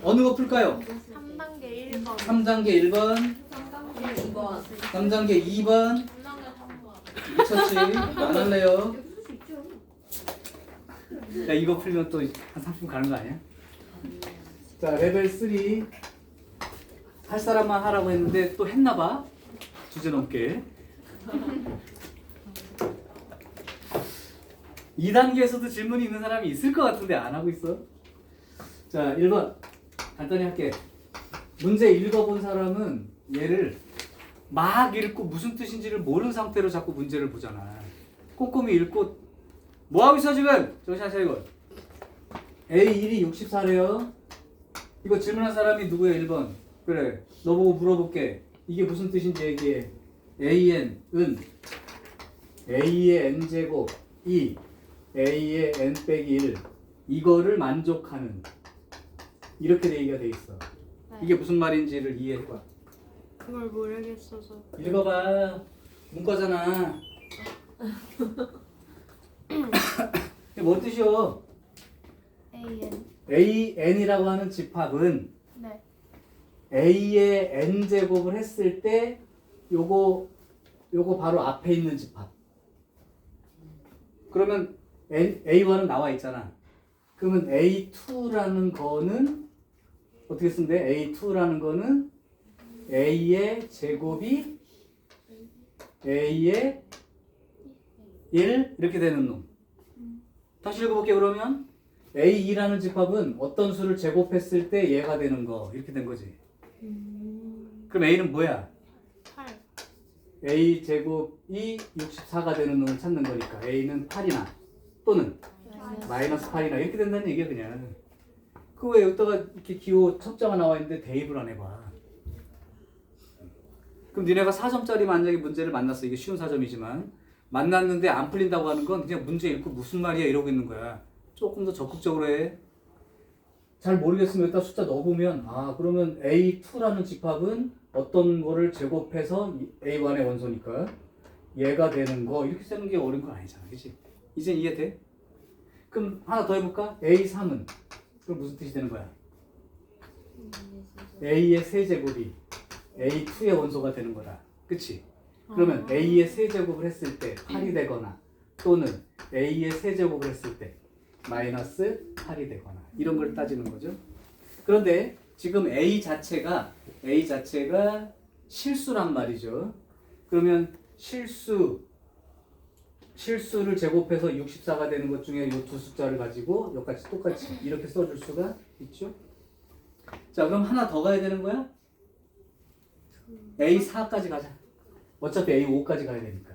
어느 거 풀까요? 3단계 1번. 3단계 1번, 2번. 3단계 2번. 3단계 3번. 미쳤지? 안 할래요? 야, 이거 풀면 또 한 30분 가는 거 아니야? 자, 레벨 3. 할 사람만 하라고 했는데 또 했나 봐. 주제 넘게. 2단계에서도 질문이 있는 사람이 있을 것 같은데 안 하고 있어. 자, 1번. 간단히 할게. 문제 읽어본 사람은 얘를 막 읽고 무슨 뜻인지를 모르는 상태로 자꾸 문제를 보잖아. 꼼꼼히 읽고 뭐 하고 있어 지금? 정신 차리고. A1이 64래요. 이거 질문한 사람이 누구야? 1번. 그래. 너 보고 물어볼게. 이게 무슨 뜻인지 얘기해. AN, 은 A의 n제곱 2 A의 n 빼기 1 이거를 만족하는 이렇게 얘기가 돼 있어. 이게 무슨 말인지를 이해해봐. 그걸 모르겠어서. 읽어봐. 문과잖아. 이게 뭔 뜻이요? AN. AN이라고 하는 집합은 네. A의 n제곱을 했을 때 요거 바로 앞에 있는 집합. 그러면 A1은 나와 있잖아. 그러면 A2라는 거는 어떻게 쓴대? A2라는 거는 A의 제곱이 A의 1 이렇게 되는 놈. 다시 읽어볼게. 그러면 A2라는 집합은 어떤 수를 제곱했을 때 얘가 되는 거 이렇게 된 거지. 그럼 A는 뭐야? 8. A 제곱이 64가 되는 놈을 찾는 거니까 A는 8이나 또는 마이너스 8이나 이렇게 된다는 얘기야 그냥. 그 왜 여기다가 이렇게 기호 첩자가 나와 있는데 대입을 안 해봐. 그럼 니네가 4점짜리 만약에 문제를 만났어. 이게 쉬운 4점이지만 만났는데 안 풀린다고 하는 건 그냥 문제 읽고 무슨 말이야 이러고 있는 거야. 조금 더 적극적으로 해. 잘 모르겠으면 여기다 숫자 넣어보면 아 그러면 A2라는 집합은 어떤 거를 제곱해서 A1의 원소니까 얘가 되는 거 이렇게 쓰는 게 어려운 건 아니잖아. 그치? 이젠 이해돼? 그럼 하나 더 해볼까? A3은 그럼 무슨 뜻이 되는 거야? A의 세제곱이 A2의 원소가 되는 거다. 그치? 그러면 A의 세제곱을 했을 때 8이 되거나 또는 A의 세제곱을 했을 때 마이너스 8이 되거나 이런 걸 따지는 거죠. 그런데 지금 A 자체가 실수란 말이죠. 그러면 실수를 제곱해서 64가 되는 것 중에 이 두 숫자를 가지고 여기까지 똑같이 이렇게 써줄 수가 있죠. 자, 그럼 하나 더 가야 되는 거야? A4까지 가자. 어차피 A5까지 가야 되니까.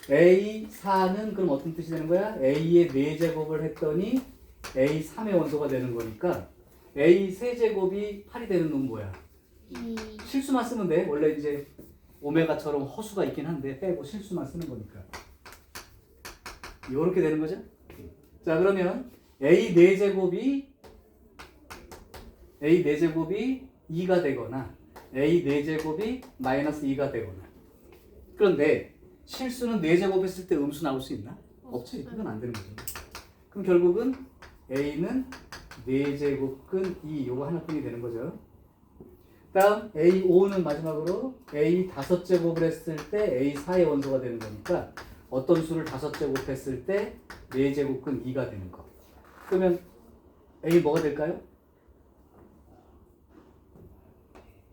A4는 그럼 어떤 뜻이 되는 거야? A의 4제곱을 했더니 A3의 원소가 되는 거니까 A 세제곱이 8이 되는 놈 뭐야? 실수만 쓰면 돼. 원래 이제 오메가처럼 허수가 있긴 한데 빼고 실수만 쓰는 거니까. 이렇게 되는 거죠? 자, 그러면 A 4제곱이 2가 되거나 A 4제곱이 마이너스 2가 되거나. 그런데 실수는 4제곱 했을 때 음수 나올 수 있나? 없지. 그건 안 되는 거죠. 그럼 결국은 A는 4제곱근 2 요거 하나뿐이 되는 거죠. 다음 A5는 마지막으로 A 5제곱을 했을 때 A4의 원소가 되는 거니까 어떤 수를 5제곱 했을 때 4제곱근 2가 되는 거. 그러면 A 뭐가 될까요?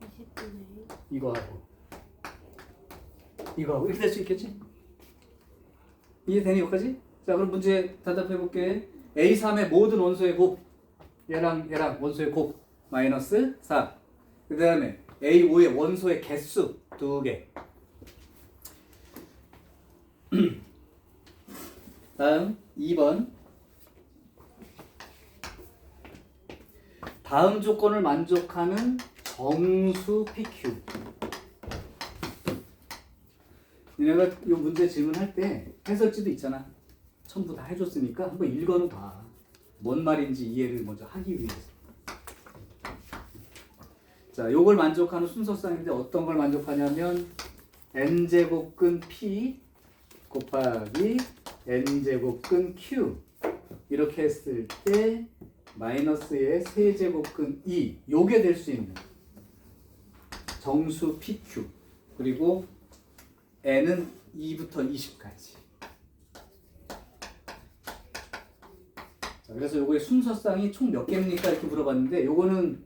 20분의 이거하고 이렇게 될 수 있겠지? 이해되니 여기까지? 자, 그럼 문제 대답해 볼게. A3의 모든 원소의 곱 얘랑 원소의 곱 마이너스 4. 그 다음에 A5의 원소의 개수 2개. 다음 2번. 다음 조건을 만족하는 정수 PQ. 내가 이 문제 질문할 때 해설지도 있잖아. 전부 다 해줬으니까 한번 읽어는 봐. 뭔 말인지 이해를 먼저 하기 위해서. 자, 요걸 만족하는 순서상인데 어떤 걸 만족하냐면 n제곱근 p 곱하기 n제곱근 q 이렇게 했을 때 마이너스의 세제곱근 2 요게 될 수 있는 정수 PQ 그리고 n은 2부터 20까지. 자, 그래서 요거의 순서쌍이 총 몇 개입니까? 이렇게 물어봤는데 요거는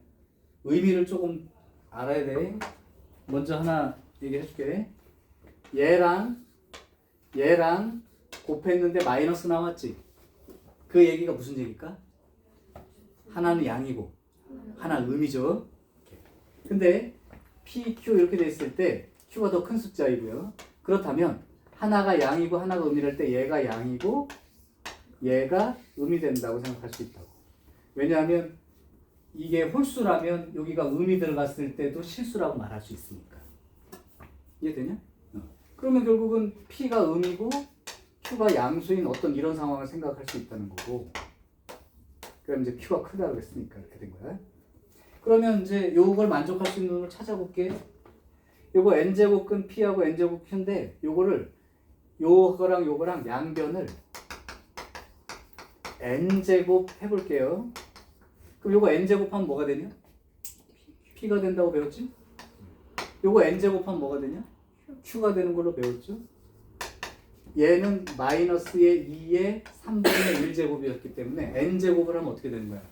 의미를 조금 알아야 돼. 먼저 하나 얘기해 줄게. 얘랑 곱했는데 마이너스 나왔지? 그 얘기가 무슨 얘기일까? 하나는 양이고 하나는 음이죠. 근데 PQ 이렇게 됐을 때 Q가 더 큰 숫자이고요. 그렇다면 하나가 양이고 하나가 음이랄 때 얘가 양이고 얘가 음이 된다고 생각할 수 있다고. 왜냐하면 이게 홀수라면 여기가 음이 들어갔을 때도 실수라고 말할 수 있으니까. 이해되냐? 그러면 결국은 P가 음이고 Q가 양수인 어떤 이런 상황을 생각할 수 있다는 거고. 그럼 이제 Q가 크다고 했으니까 이렇게 된 거야. 그러면 이제 요걸 만족할 수 있는 걸 찾아볼게. 요거 n제곱근 P하고 n제곱 Q인데 요거를 요거랑 양변을 n제곱 해볼게요. 그럼 요거 n제곱하면 뭐가 되냐? P가 된다고 배웠지? 요거 n제곱하면 뭐가 되냐? Q가 되는 걸로 배웠죠? 얘는 마이너스의 2의 3분의 1제곱이었기 때문에 n제곱을 하면 어떻게 되는 거야?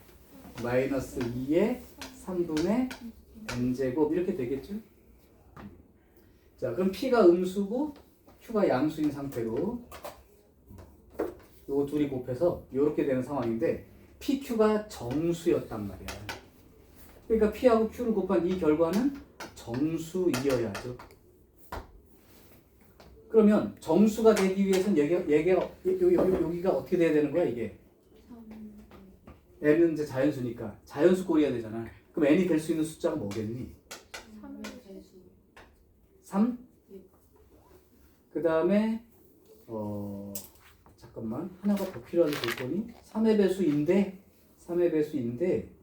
마이너스 2의 3분의 n제곱 이렇게 되겠죠? 자, 그럼 P가 음수고 Q가 양수인 상태로 요거 둘이 곱해서 이렇게 되는 상황인데 PQ가 정수였단 말이야. 그러니까 P하고 Q를 곱한 이 결과는 정수이어야죠. 그러면 정수가 되기 위해서는 여기가 어떻게 돼야 되는 거야 이게? n은 이제 자연수니까 자연수 꼴이어야 되잖아. 그럼 n이 될 수 있는 숫자가 뭐겠니? 3? 그 다음에 잠깐만 하나가 더 필요한 조건이 3의 배수인데 3의 배수인데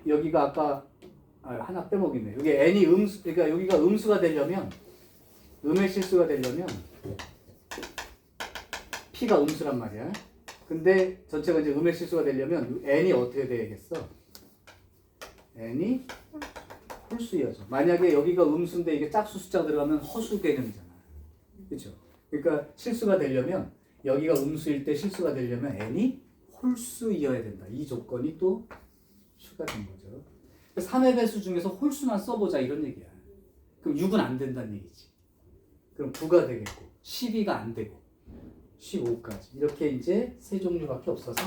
여기가 아까 하나 빼먹이네. 여기 n이 음수, 그러니까 여기가 음수가 되려면 음의 실수가 되려면 P가 음수란 말이야. 근데 전체가 이제 음의 실수가 되려면 n이 어떻게 돼야겠어? n이 홀수여서. 만약에 여기가 음수인데 이게 짝수 숫자가 들어가면 허수 개념이잖아. 그렇죠? 그러니까 실수가 되려면 여기가 음수일 때 실수가 되려면 n이 홀수이어야 된다. 이 조건이 또 추가된 거죠. 3의 배수 중에서 홀수만 써보자 이런 얘기야. 그럼 6은 안 된다는 얘기지. 그럼 9가 되겠고 12가 안 되고 15까지 이렇게 이제 세 종류밖에 없어서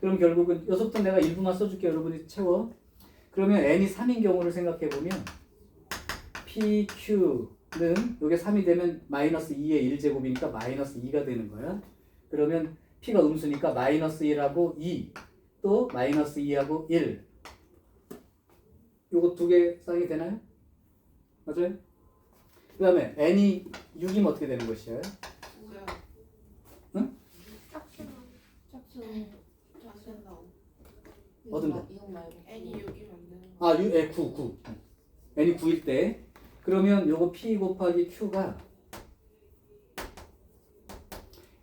그럼 결국은 여기서부터 내가 일부만 써줄게. 여러분이 채워. 그러면 n이 3인 경우를 생각해 보면 PQ는 이게 3이 되면 마이너스 2의 1제곱이니까 마이너스 2가 되는 거야. 그러면 P가 음수니까 마이너스 1하고 2 또 마이너스 2하고 1 요거 두 개 쌍이 되나요? 맞아요? 그 다음에 n이 6이면 어떻게 되는 것이야? 응? 어떤가? 이거 말고 n이 6이면 안 되는 거. 아, 9 n이 9일 때 그러면 요거 P 곱하기 Q가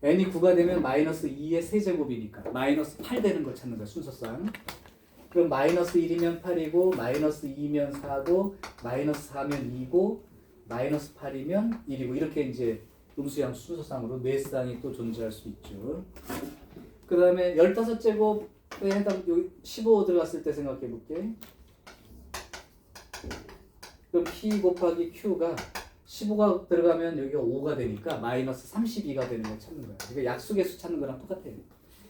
n이 9가 되면 마이너스 2의 세제곱이니까 마이너스 8 되는 걸 찾는 거야 순서상. 그럼 마이너스 1이면 8이고 마이너스 2면 4고 마이너스 4면 2고 마이너스 8이면 1이고 이렇게 이제 음수양 순서상으로 네 쌍이 또 존재할 수 있죠. 그 다음에 15제곱에 해당 여기 15 들어갔을 때 생각해 볼게. 그럼 P 곱하기 Q가 15가 들어가면 여기가 5가 되니까 마이너스 32가 되는 걸 찾는 거야. 이거 약수계수 찾는 거랑 똑같아요.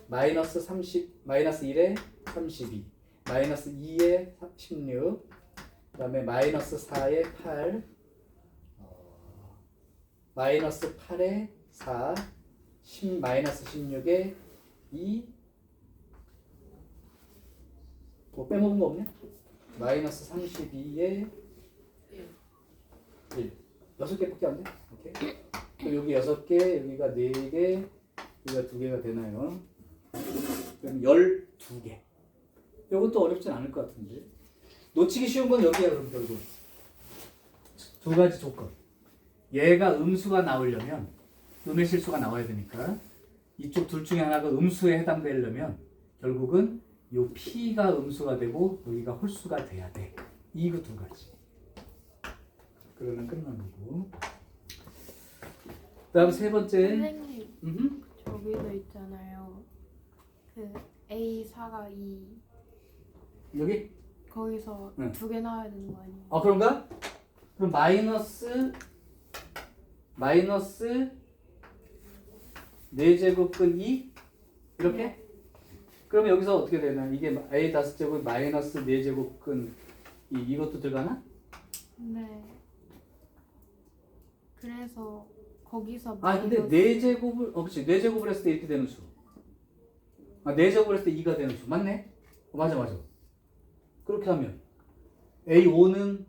마이너스 1에 32, 마이너스 2에 16, 그 다음에 마이너스 4에 8, 마이너스 8에 4, 마이너스 16에 2, 뭐 빼먹은 거 없냐? 마이너스 32에 1. 6개밖에 안 돼? 오케이. 그럼 여기 6개, 여기가 4개, 여기가 2개가 되나요? 그럼 12개. 이것도 어렵진 않을 것 같은데. 놓치기 쉬운 건 여기야, 그럼 결국. 두 가지 조건. 얘가 음수가 나오려면 음의 실수가 나와야 되니까 이쪽 둘 중에 하나가 음수에 해당되려면 결국은 요 P가 음수가 되고 여기가 홀수가 돼야 돼. 이거 두 가지. 그러면 끝난 거고. 그다음 세 번째. 선생님 음흠. 저기도 있잖아요. 그 A4가 2 여기? 거기서 응. 두 개 나와야 되는 거 아니에요? 그런가? 그럼 마이너스 4제곱근 2 이렇게? 네. 그러면 여기서 어떻게 되나? 이게 A 다섯 제곱 마이너스 4제곱근 2 이것도 들어가나? 네. 그래서 거기서 근데 마이너스- 4제곱을 그렇지. 4제곱을 했을 때 이렇게 되는 수. 4제곱을 했을 때 2가 되는 수. 맞네? 맞아. 그렇게 하면 A5는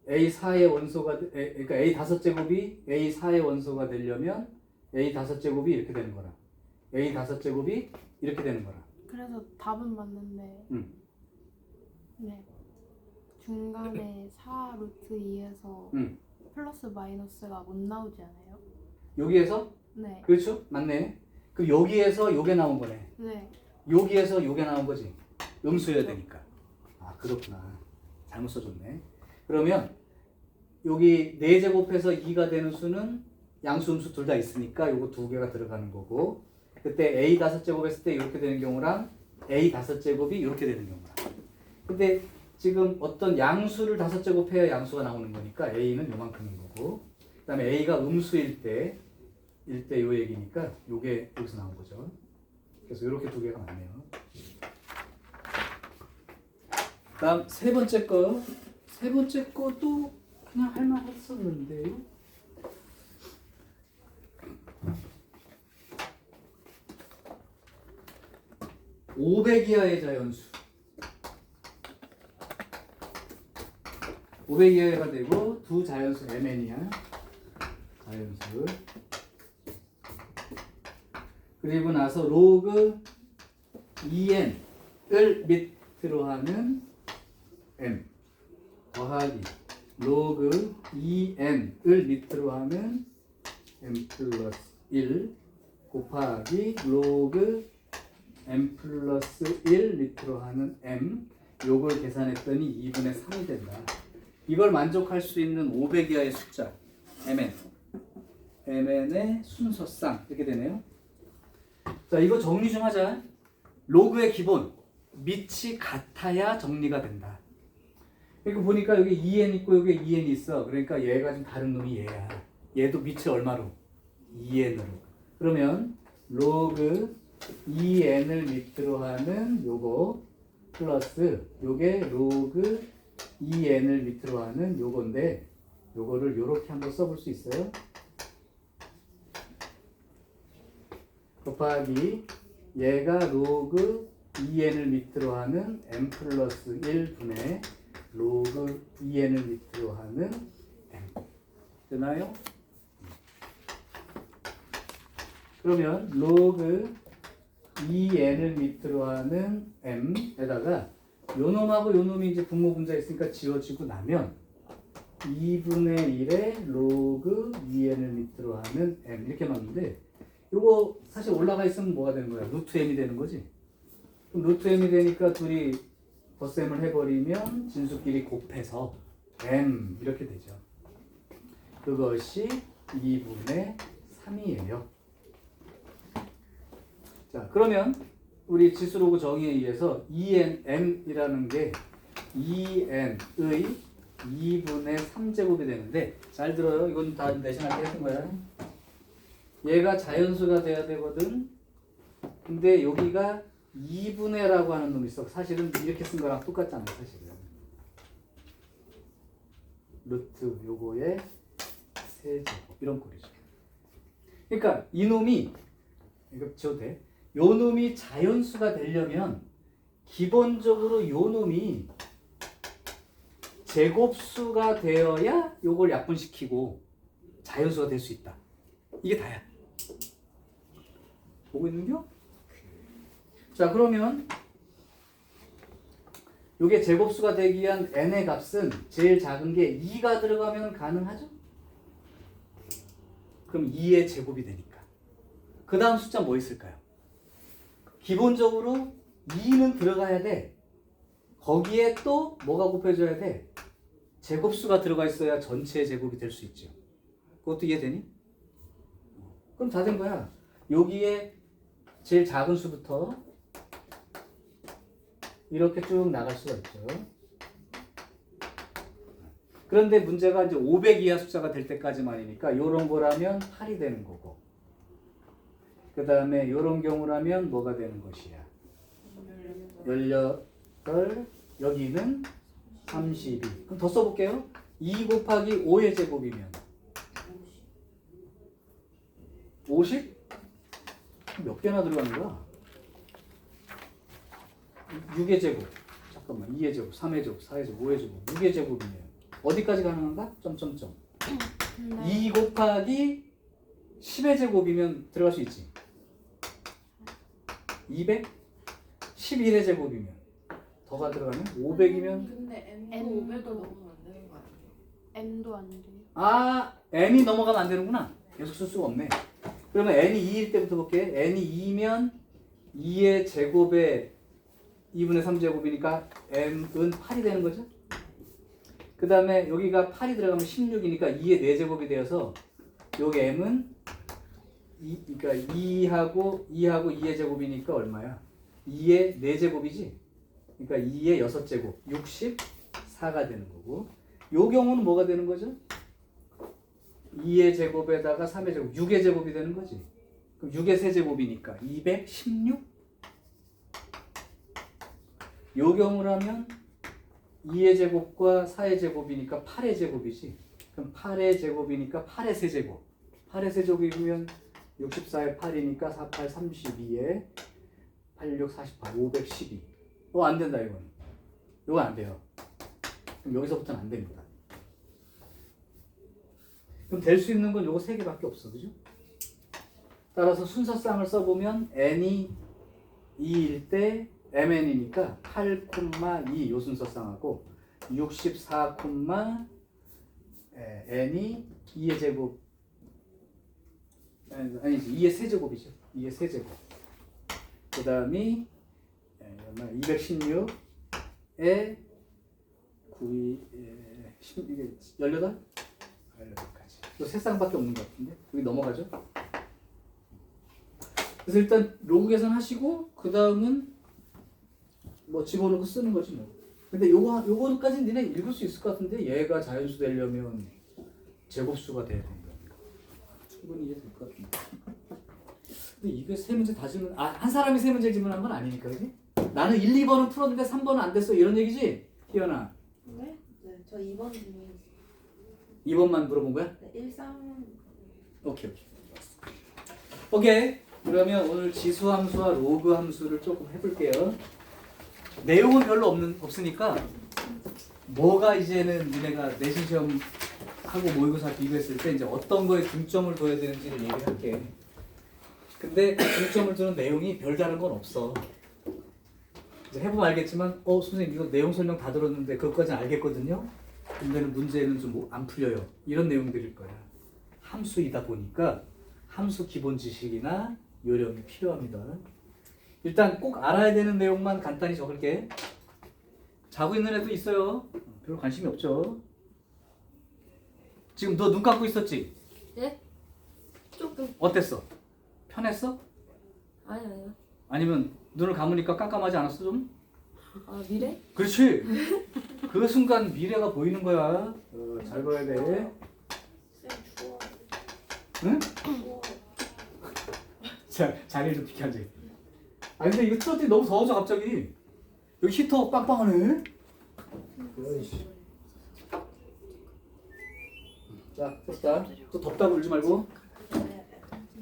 A4의 원소가 그러니까 A 다섯 제곱이 A4의 원소가 되려면 A 다섯 제곱이 이렇게 되는 거라. A 다섯 제곱이 이렇게 되는 거라. 그래서 답은 맞는데 응. 네. 중간에 4 루트 2에서 응. 플러스 마이너스가 못 나오지 않아요? 여기에서 네. 그렇죠? 맞네. 그럼 여기에서 요게 나온 거네. 네. 여기에서 요게 나온 거지. 음수여야 되니까. 그렇구나. 잘못 써줬네. 그러면 여기 4제곱해서 2가 되는 수는 양수 음수 둘 다 있으니까 요거 두 개가 들어가는 거고, 그때 A 다섯 제곱 했을 때 이렇게 되는 경우랑 A 다섯 제곱이 이렇게 되는 경우랑. 근데 지금 어떤 양수를 다섯 제곱해야 양수가 나오는 거니까 A는 요만큼인 거고, 그 다음에 A가 음수일 때 요 얘기니까 요게 여기서 나온 거죠. 그래서 이렇게 두 개가 맞네요. 다음 세 번째 것도 그냥 할만했었는데요. 500 이하의 자연수. 500 이하가 되고 두 자연수 MN이야. 자연수. 그리고 나서 로그 2n을 밑으로 하는 m 더하기 로그 2n을 밑으로 하는 m 플러스 1 곱하기 로그 m 플러스 1 밑으로 하는 m, 요걸 계산했더니 2분의 3이 된다. 이걸 만족할 수 있는 500 이하의 숫자 mn의 순서쌍 이렇게 되네요. 자, 이거 정리 좀 하자. 로그의 기본 밑이 같아야 정리가 된다. 이거 보니까 여기 2n 있고 여기 2n이 있어. 그러니까 얘가 좀 다른 놈이 얘야. 얘도 밑을 얼마로? 2n으로. 그러면 로그 2n을 밑으로 하는 요거 플러스 요게 로그 2n을 밑으로 하는 요건데, 요거를 요렇게 한번 써볼 수 있어요. 곱하기 얘가 로그 2n을 밑으로 하는 m 플러스 1분의 로그 2n을 밑으로 하는 m. 되나요? 그러면 로그 2n을 밑으로 하는 m에다가 요 놈하고 요 놈이 이제 분모 분자 있으니까 지워지고 나면 2분의 1의 로그 2n을 밑으로 하는 m 이렇게 나오는데, 요거 사실 올라가 있으면 뭐가 되는 거야? 루트 m이 되는 거지. 그럼 루트 m이 되니까 둘이 덧셈을 해버리면 진수끼리 곱해서 m 이렇게 되죠. 그것이 2분의 3이에요. 자, 그러면 우리 지수로그 정의에 의해서 2n, m이라는 게 2n의 2분의 3제곱이 되는데, 잘 들어요. 이건 다 내신할 때 했던 거야. 얘가 자연수가 돼야 되거든. 근데 여기가 2분의라고 하는 놈이 있어. 사실은 이렇게 쓴 거랑 똑같잖아, 사실은. 루트 요거의 세제곱 이런 꼴이죠. 그러니까 이 놈이, 이거 지워도 돼? 요 놈이 자연수가 되려면 기본적으로 요 놈이 제곱수가 되어야 요걸 약분시키고 자연수가 될 수 있다. 이게 다야. 보고 있는겨? 자, 그러면 요게 제곱수가 되기 위한 n의 값은 제일 작은 게 2가 들어가면 가능하죠? 그럼 2의 제곱이 되니까. 그 다음 숫자 뭐 있을까요? 기본적으로 2는 들어가야 돼. 거기에 또 뭐가 곱해줘야 돼? 제곱수가 들어가 있어야 전체의 제곱이 될 수 있죠. 그것도 이해되니? 그럼 다 된 거야. 여기에 제일 작은 수부터 이렇게 쭉 나갈 수가 있죠. 그런데 문제가 이제 500 이하 숫자가 될 때까지만이니까 이런 거라면 8이 되는 거고, 그 다음에 이런 경우라면 뭐가 되는 것이야? 18, 여기는 32. 그럼 더 써볼게요. 2 곱하기 5의 제곱이면 50? 몇 개나 들어가는 거야? 6의 제곱, 잠깐만, 2의 제곱, 3의 제곱, 4의 제곱, 5의 제곱, 6의 제곱이면 어디까지 가능한가? 점점점. 2 곱하기 10의 제곱이면 들어갈 수 있지. 200? 11의 제곱이면 더가 들어가면 500이면 근데 N N도 500을 넘으면 안 되는 거 아니에요? n도 안 돼요. 아, n이 넘어가면 안 되는구나. 계속 쓸 수가 없네. 그러면 n이 2일 때부터 볼게. n이 2면 2의 제곱에 2분의 3제곱이니까 m은 8이 되는 거죠. 그 다음에 여기가 8이 들어가면 16이니까 2의 4제곱이 되어서 여기 m은 그러니까 2하고 2의 제곱이니까 얼마야? 2의 4제곱이지? 그러니까 2의 6제곱, 64가 되는 거고, 요 경우는 뭐가 되는 거죠? 2의 제곱에다가 3의 제곱, 6의 제곱이 되는 거지. 그럼 6의 세제곱이니까 216? 요 경우라면 2의 제곱과 4의 제곱이니까 8의 제곱이지. 그럼 8의 제곱이니까 8의 세제곱. 8의 세제곱이면 64에 8이니까 48, 32에 86, 48, 512. 안 된다 이건. 이건 안 돼요. 그럼 여기서부터는 안 됩니다. 그럼 될 수 있는 건 요거 3개밖에 없어. 그죠? 따라서 순서쌍을 써보면 n이 2일 때 mn이니까 8,2 요 순서쌍하고 64, n이 2의 제곱 아니지 2의 세제곱이죠. 2의 세제곱. 그 다음이 216에 9, 18? 18까지. 또 세 쌍밖에 없는 것 같은데 여기 넘어가죠. 그래서 일단 로그 계산하시고 그 다음은 뭐 집어넣고 쓰는 거지 뭐. 근데 요거까지는 니네 읽을 수 있을 것 같은데 얘가 자연수 되려면 제곱수가 돼야 된다. 충분히 이해될 것 같은데. 근데 이게 세 문제 다 질문, 한 사람이 세 문제 질문한 건 아니니까, 그지? 나는 1, 2번은 풀었는데 3번은 안 됐어. 이런 얘기지? 희연아. 네? 네, 저 2번 중에 2번만 물어본 거야? 네, 1, 3 오케이. 오케이. 그러면 오늘 지수 함수와 로그 함수를 조금 해볼게요. 내용은 별로 없으니까 뭐가 이제는 니네가 내신 시험 하고 모의고사 비교했을 때 이제 어떤 거에 중점을 둬야 되는지를 얘기를 할게. 근데 그 중점을 두는 내용이 별다른 건 없어. 이제 해보면 알겠지만 선생님 이거 내용 설명 다 들었는데 그것까지는 알겠거든요. 근데는 문제는 좀 안 풀려요. 이런 내용들일 거야. 함수이다 보니까 함수 기본 지식이나 요령이 필요합니다. 일단 꼭 알아야 되는 내용만 간단히 적을게. 자고 있는 애도 있어요. 별로 관심이 없죠. 지금 너 눈 감고 있었지? 네? 조금 어땠어? 편했어? 아니요. 아니면 눈을 감으니까 깜깜하지 않았어 좀? 아 미래? 그렇지. 그 순간 미래가 보이는 거야. 잘 봐야 돼. 쌤 추워. 응? 추워. 자, 자리를 좀 비켜줘. 근데 이거 틀었더니 너무 더워져 갑자기. 여기 히터 빵빵하네. 어이씨. 자, 됐다. 또 덥다고 울지 말고.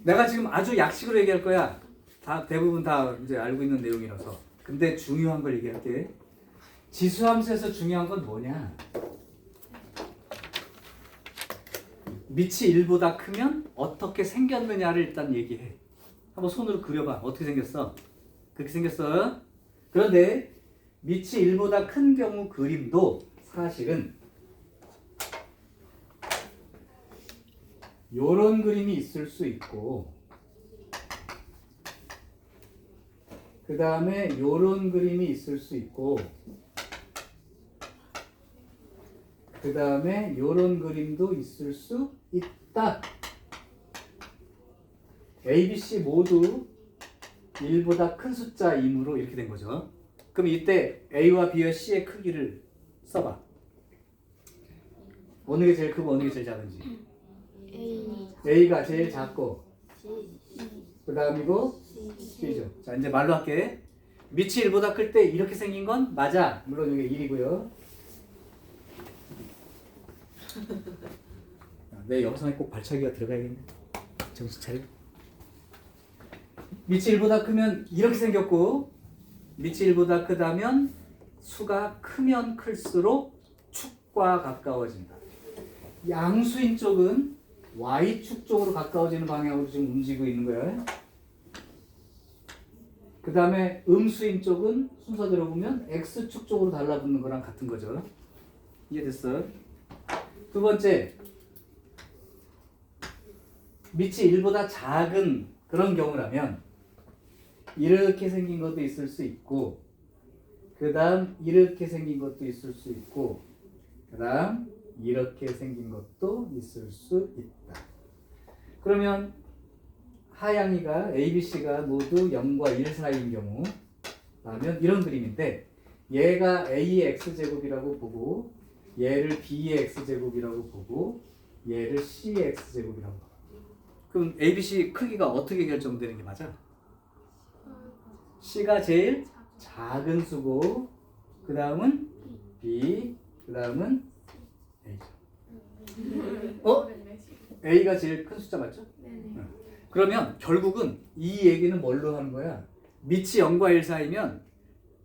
내가 지금 아주 약식으로 얘기할 거야. 다 대부분 다 이제 알고 있는 내용이라서. 근데 중요한 걸 얘기할게. 지수함수에서 중요한 건 뭐냐? 밑이 1보다 크면 어떻게 생겼느냐를 일단 얘기해. 한번 손으로 그려봐. 어떻게 생겼어? 그렇게 생겼어. 그런데 밑이 1보다 큰 경우 그림도 사실은 요런 그림이 있을 수 있고 그 다음에 요런 그림이 있을 수 있고 그 다음에 요런 그림도 있을 수 있다. A, B, C 모두 1보다 큰 숫자이므로 이렇게 된 거죠. 그럼 이때 A와 B와 C의 크기를 써봐. 어느 게 제일 크고 어느 게 제일 작은지. A A가 제일 작고 C 그 다음이고 C죠. 자 이제 말로 할게. 밑이 1보다 클 때 이렇게 생긴 건 맞아. 물론 이게 1이고요. 내 영상에 꼭 발차기가 들어가야겠네. 정신 차려. 밑이 1보다 크면 이렇게 생겼고 밑이 1보다 크다면 수가 크면 클수록 축과 가까워진다. 양수인 쪽은 Y축 쪽으로 가까워지는 방향으로 지금 움직이고 있는 거야. 그 다음에 음수인 쪽은 순서대로 보면 X축 쪽으로 달라붙는 거랑 같은 거죠. 이해됐어? 두 번째, 밑이 1보다 작은 그런 경우라면 이렇게 생긴 것도 있을 수 있고 그 다음 이렇게 생긴 것도 있을 수 있고 그 다음 이렇게 생긴 것도 있을 수 있다. 그러면 하양이가 ABC가 모두 0과 1 사이인 경우라면 이런 그림인데 얘가 A의 X제곱이라고 보고 얘를 B의 X제곱이라고 보고 얘를 C의 X제곱이라고 보고 그럼 ABC 크기가 어떻게 결정되는 게 맞아? C가 제일 작은 수고 그 다음은 B 그 다음은 A죠. A가 제일 큰 숫자 맞죠? 네네. 그러면 결국은 이 얘기는 뭘로 하는 거야? 밑이 0과 1 사이면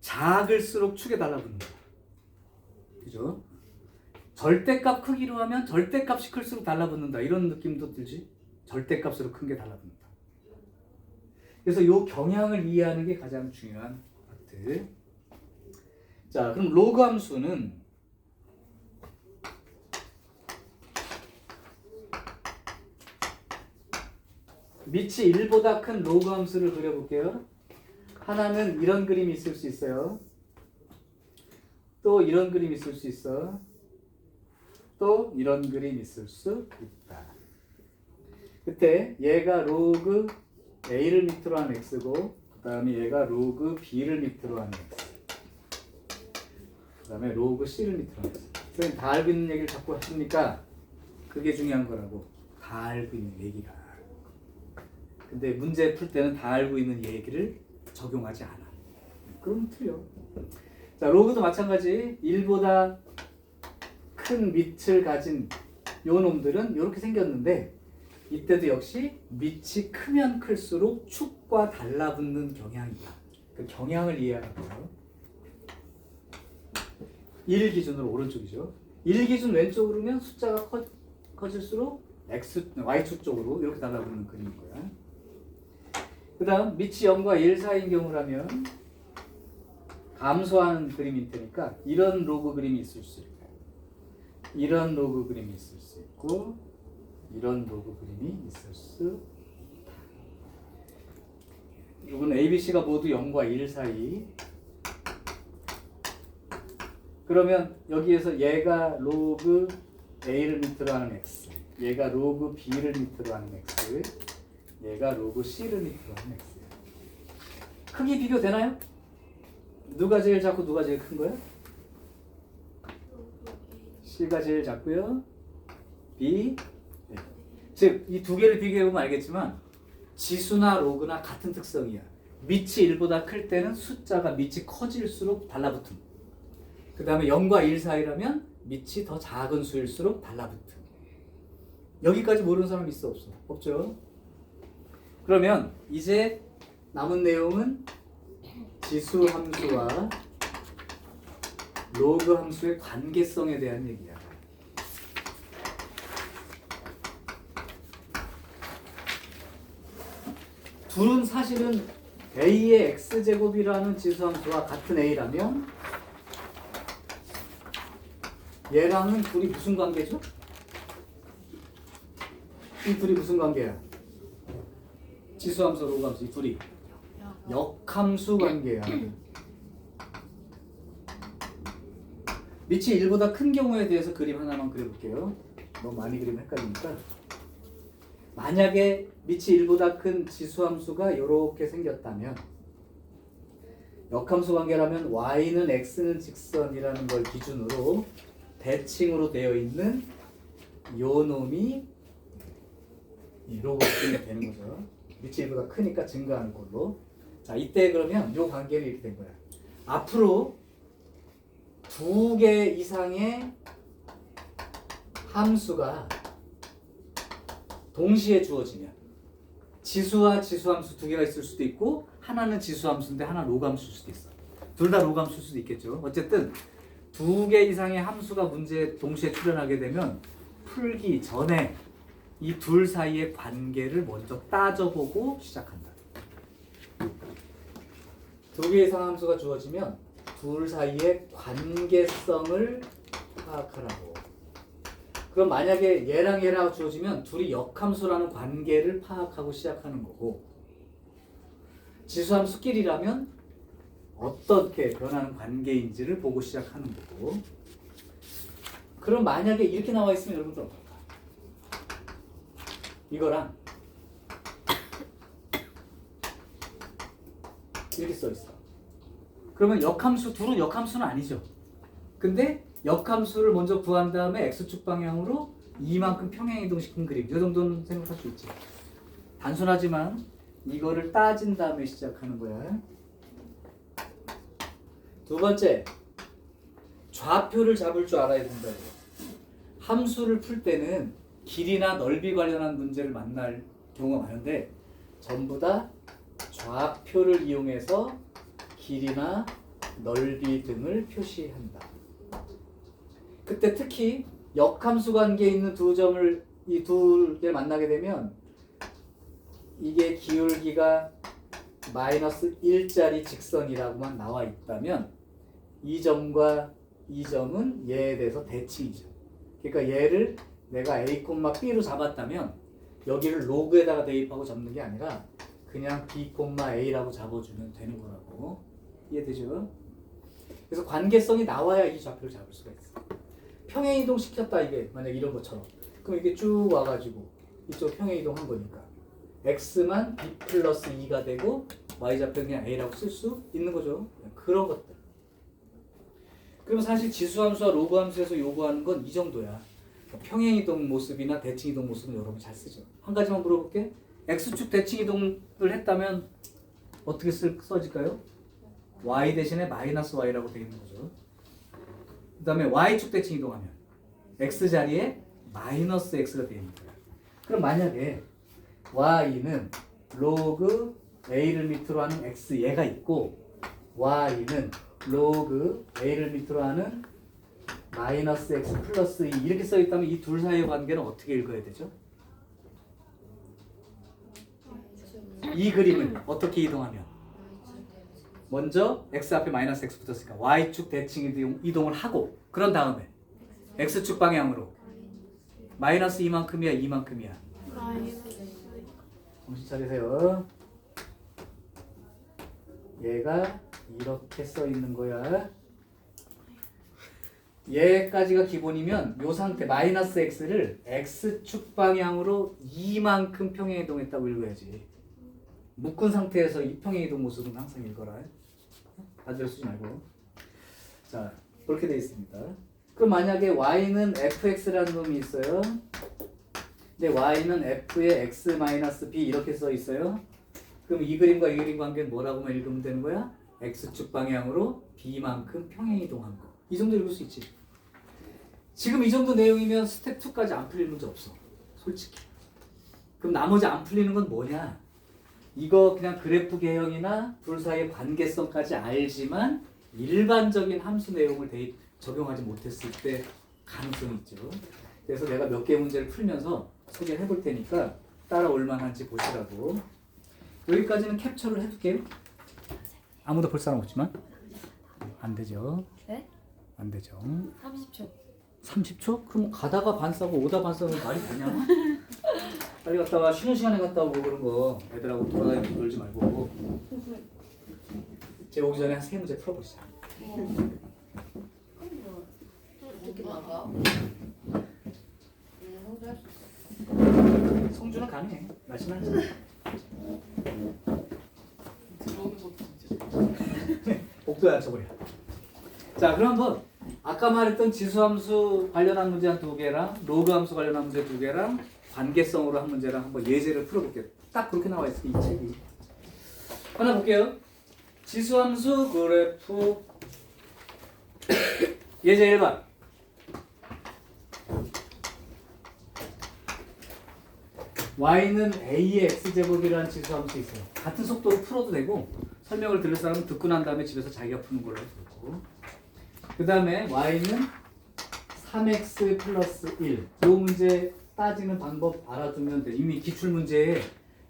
작을수록 축에 달라붙는 거야. 그죠? 절대값 크기로 하면 절대값이 클수록 달라붙는다. 이런 느낌도 들지? 절대값으로 큰 게 달라붙는다. 그래서 이 경향을 이해하는 게 가장 중요한 파트. 자, 그럼 로그 함수는 밑이 1보다 큰 로그 함수를 그려볼게요. 하나는 이런 그림이 있을 수 있어요. 또 이런 그림이 있을 수 있어. 또 이런 그림이 있을 수 있다. 그때 얘가 로그 A를 밑으로 한 X고 그 다음에 얘가 로그 B를 밑으로 한 X 그 다음에 로그 C를 밑으로 한 X. 선생님 다 알고 있는 얘기를 자꾸 하십니까? 그게 중요한 거라고. 다 알고 있는 얘기가. 근데 문제 풀 때는 다 알고 있는 얘기를 적용하지 않아. 그럼 틀려. 자, 로그도 마찬가지. 1보다 큰 밑을 가진 요 놈들은 이렇게 생겼는데 이때도 역시 밑이 크면 클수록 축과 달라붙는 경향이다. 그 경향을 이해하라고요. 1 기준으로 오른쪽이죠. 1 기준 왼쪽으로면 숫자가 커질수록 Y축 쪽으로 이렇게 달라붙는 그림인 거야. 그 다음 밑이 0과 1 사이인 경우라면 감소하는 그림일 테니까 이런 로그 그림이 있을 수 있고 이런 로그 그림이 있을 수 있고 이런 로그 그림이 있을 수 있다. 이건 ABC가 모두 0과 1 사이. 그러면 여기에서 얘가 로그 A를 밑으로 하는 X, 얘가 로그 B를 밑으로 하는 X, 얘가 로그 C를 밑으로 하는 X. 크기 비교되나요? 누가 제일 작고 누가 제일 큰 거야? C가 제일 작고요. B. 네. 즉, 이 두 개를 비교해보면 알겠지만 지수나 로그나 같은 특성이야. 밑이 1보다 클 때는 숫자가 밑이 커질수록 달라붙음. 그 다음에 0과 1 사이라면 밑이 더 작은 수일수록 달라붙음. 여기까지 모르는 사람 있어 없어? 없죠? 그러면 이제 남은 내용은 지수 함수와 로그 함수의 관계성에 대한 얘기야. 둘은 사실은 A의 X제곱이라는 지수 함수와 같은 A라면 얘랑은 둘이 무슨 관계죠? 이 둘이 무슨 관계야? 지수함수, 로그함수 이 둘이 역함수 관계야. 밑이 1보다 큰 경우에 대해서 그림 하나만 그려볼게요. 너무 많이 그리면 헷갈리니까. 만약에 밑이 1보다 큰 지수함수가 이렇게 생겼다면 역함수 관계라면 y는 x는 직선이라는 걸 기준으로 대칭으로 되어 있는 요 놈이 이 로그가 되는 거죠. 밑이 1보다 크니까 증가하는 걸로. 자, 이때 그러면 요 관계는 이렇게 된 거야. 앞으로 2개 이상의 함수가 동시에 주어지면 지수와 지수함수 2개가 있을 수도 있고 하나는 지수함수인데 하나 로그함수일 수도 있어. 둘 다 로그함수일 수도 있겠죠. 어쨌든 2개 이상의 함수가 문제에 동시에 출현하게 되면 풀기 전에 이 둘 사이의 관계를 먼저 따져보고 시작한다. 2개 이상 함수가 주어지면 둘 사이의 관계성을 파악하라고. 그럼 만약에 얘랑 얘랑 주어지면 둘이 역함수라는 관계를 파악하고 시작하는 거고, 지수함수끼리라면 어떻게 변하는 관계인지를 보고 시작하는 거고. 그럼 만약에 이렇게 나와 있으면 여러분들 어떨까? 이거랑 이렇게 써 있어. 그러면 역함수, 둘은 역함수는 아니죠. 근데 역함수를 먼저 구한 다음에 x축 방향으로 이만큼 평행이동시킨 그림. 이 정도는 생각할 수 있지. 단순하지만 이거를 따진 다음에 시작하는 거야. 두 번째, 좌표를 잡을 줄 알아야 된다고. 함수를 풀 때는 길이나 넓이 관련한 문제를 만날 경우가 많은데 전부 다 좌표를 이용해서 길이나 넓이 등을 표시한다. 그때 특히 역함수 관계에 있는 두 점을 이 두 개 만나게 되면 이게 기울기가 마이너스 1짜리 직선이라고만 나와 있다면 이 점과 이 점은 얘에 대해서 대칭이죠. 그러니까 얘를 내가 A, B로 잡았다면 여기를 로그에다가 대입하고 잡는 게 아니라 그냥 B, A라고 잡아주면 되는 거라고. 이해되죠? 그래서 관계성이 나와야 이 좌표를 잡을 수가 있어. 평행이동 시켰다 이게 만약 이런 것처럼. 그럼 이게 쭉 와가지고 이쪽 평행이동 한 거니까 x만 b 플러스 2가 되고 y좌표 그냥 a라고 쓸 수 있는 거죠. 그런 것들. 그럼 사실 지수함수와 로그함수에서 요구하는 건 이 정도야. 평행이동 모습이나 대칭이동 모습은 여러분 잘 쓰죠. 한 가지만 물어볼게. x축 대칭이동을 했다면 어떻게 써질까요? y 대신에 마이너스 y라고 되어 있는 거죠. 그 다음에 y축 대칭 이동하면 x 자리에 마이너스 x가 되어 있는 거야. 그럼 만약에 y는 로그 a를 밑으로 하는 x 얘가 있고 y는 로그 a를 밑으로 하는 마이너스 x 플러스 2 이렇게 써 있다면 이 둘 사이의 관계는 어떻게 읽어야 되죠? 이 그림을 어떻게 이동하면 먼저 x 앞에 마이너스 x 붙었으니까 y축 대칭 이동을 하고 그런 다음에 x축 방향으로 마이너스 이만큼이야 이만큼이야. 정신 차리세요. 얘가 이렇게 써 있는 거야. 얘까지가 기본이면 요 상태 마이너스 x를 x축 방향으로 이만큼 평행이동했다고 읽어야지. 묶은 상태에서 이 평행이동 모습은 항상 읽어라. 반대로 쓰지 말고. 자, 그렇게 되어 있습니다. 그럼 만약에 y는 fx라는 놈이 있어요. 근데 y는 f의 x-b 이렇게 써 있어요. 그럼 이 그림과 이 그림 관계는 뭐라고만 읽으면 되는 거야? x축 방향으로 b만큼 평행이동한 거. 이 정도 읽을 수 있지. 지금 이 정도 내용이면 스텝 2까지 안 풀릴 문제 없어. 솔직히. 그럼 나머지 안 풀리는 건 뭐냐? 이거 그냥 그래프 개형이나 둘 사이의 관계성까지 알지만 일반적인 함수 내용을 적용하지 못했을 때 가능성이 있죠. 그래서 내가 몇 개 문제를 풀면서 소개를 해볼 테니까 따라올 만한지 보시라고. 여기까지는 캡처를 해둘게요. 아무도 볼 사람 없지만 안 되죠. 네? 안 되죠. 30초. 30초? 그럼 가다가 반 싸고 오다 반 싸고 말이 되냐? 빨리 갔다 와. 쉬는 시간에 갔다 오고 그런 거 애들하고 돌아다니면서 놀지 말고. 제 오기 전에 한 3문제 풀어보시자. 어떻게 나가? 혼자 할 수 있어. 성주는 가능해. 날씨만 하지. 들어오는 것도 진짜. 복도에 앉혀버려. 자, 그럼 한번 아까 말했던 지수함수 관련한 문제 한 2개랑 로그함수 관련한 문제 2개랑 관계성으로 한 문제랑 한번 예제를 풀어볼게요. 딱 그렇게 나와 있어요, 이 책이. 하나 볼게요. 지수함수 그래프 예제 1번. y는 a의 x제곱이라는 지수함수 있어요. 같은 속도로 풀어도 되고 설명을 들을 사람은 듣고 난 다음에 집에서 자기가 푸는 걸로 해도 그 다음에 y는 3x 플러스 1. 이 문제 따지는 방법 알아두면 돼. 이미 기출문제에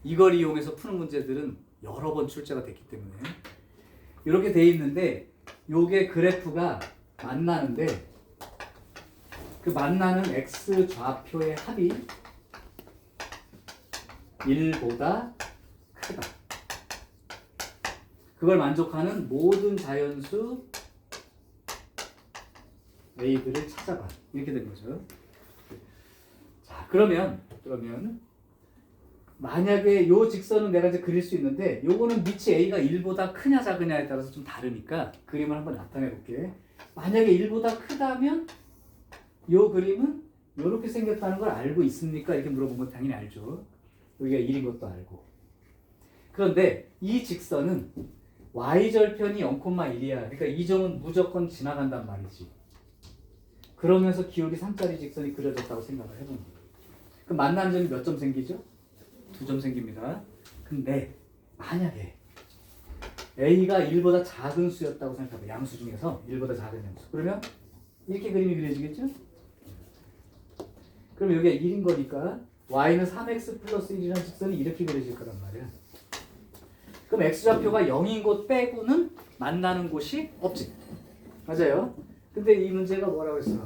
이걸 이용해서 푸는 문제들은 여러 번 출제가 됐기 때문에 이렇게 돼 있는데 요게 그래프가 만나는데 그 만나는 x 좌표의 합이 1보다 크다. 그걸 만족하는 모든 자연수 a들을 찾아봐. 이렇게 된 거죠. 자, 그러면 만약에 요 직선은 내가 이제 그릴 수 있는데 요거는 밑이 a가 1보다 크냐 작으냐에 따라서 좀 다르니까 그림을 한번 나타내 볼게. 만약에 1보다 크다면 요 그림은 요렇게 생겼다는 걸 알고 있습니까? 이렇게 물어본 건 당연히 알죠. 여기가 1인 것도 알고. 그런데 이 직선은 y절편이 0,1이야. 그러니까 이 점은 무조건 지나간단 말이지. 그러면서 기울기 3짜리 직선이 그려졌다고 생각을 해보는 거예요. 그럼 만나는 점이 몇 점 생기죠? 2점 생깁니다. 근데 만약에 a가 1보다 작은 수였다고 생각해봐. 양수 중에서 1보다 작은 양수. 그러면 이렇게 그림이 그려지겠죠? 그럼 여기가 1인 거니까 y는 3x 플러스 1이라는 직선이 이렇게 그려질 거란 말이야. 그럼 x좌표가 0인 곳 빼고는 만나는 곳이 없지. 맞아요. 근데 이 문제가 뭐라고 했어?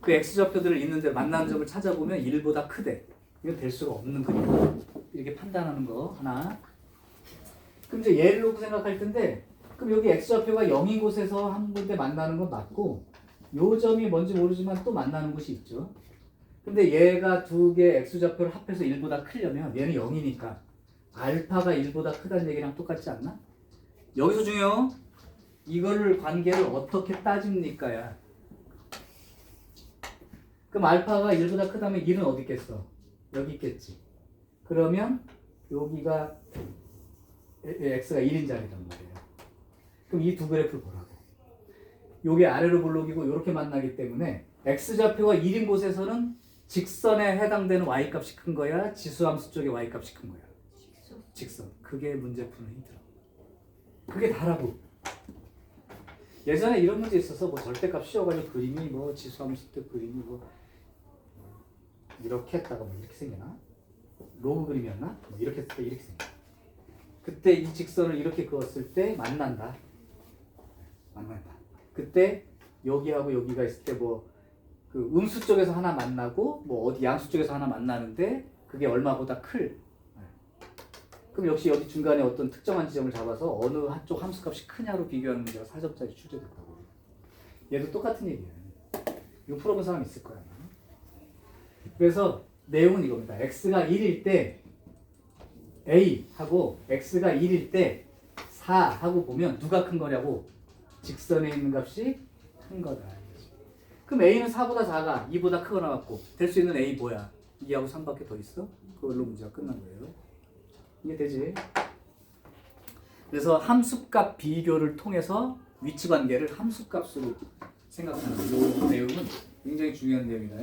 그 x좌표들을 있는데 만나는 점을 찾아보면 1보다 크대. 이건 될 수가 없는 그림. 이렇게 판단하는 거 하나. 그럼 이제 얘를 놓고 생각할 텐데 그럼 여기 x좌표가 0인 곳에서 한 군데 만나는 건 맞고 요 점이 뭔지 모르지만 또 만나는 곳이 있죠. 근데 얘가 두 개 x좌표를 합해서 1보다 크려면 얘는 0이니까 알파가 1보다 크다는 얘기랑 똑같지 않나? 여기서 중요. 이거를 관계를 어떻게 따집니까야. 그럼 알파가 1보다 크다면 1은 어디 있겠어? 여기 있겠지. 그러면 여기가 x가 1인 자리란 말이에요. 그럼 이 두 그래프를 보라고. 요게 아래로 볼록이고 이렇게 만나기 때문에 x좌표가 1인 곳에서는 직선에 해당되는 y값이 큰 거야? 지수함수 쪽의 y값이 큰 거야? 직선. 그게 문제 푸는 힌트라. 그게 다라고. 예전에 이런 문제 있어서 뭐 절대값 씌워가지고 그림이 뭐 지수함수 때 그림이 뭐 이렇게 했다가 뭐 이렇게 생겨나? 로그 그림이었나? 뭐 이렇게 했을 때 이렇게 생겨. 그때 이 직선을 이렇게 그었을 때 만난다. 그때 여기하고 여기가 있을 때 뭐 그 음수 쪽에서 하나 만나고 뭐 어디 양수 쪽에서 하나 만나는데 그게 얼마보다 클. 그럼 역시 여기 중간에 어떤 특정한 지점을 잡아서 어느 한쪽 함수값이 크냐로 비교하는 문제가 4점짜리 출제됐다고. 얘도 똑같은 얘기예요. 이거 풀어본 사람 있을 거야. 그래서 내용은 이겁니다. x가 1일 때 a하고 x가 1일 때 4하고 보면 누가 큰 거냐고. 직선에 있는 값이 큰 거다. 그럼 a는 4보다 작아. 2보다 크거나 같고 될 수 있는 a 뭐야? 2하고 3밖에 더 있어? 그걸로 문제가 끝난 거예요. 이게 되지? 그래서 함수값 비교를 통해서 위치관계를 함수값으로 생각하는 이 내용은 굉장히 중요한 내용이다.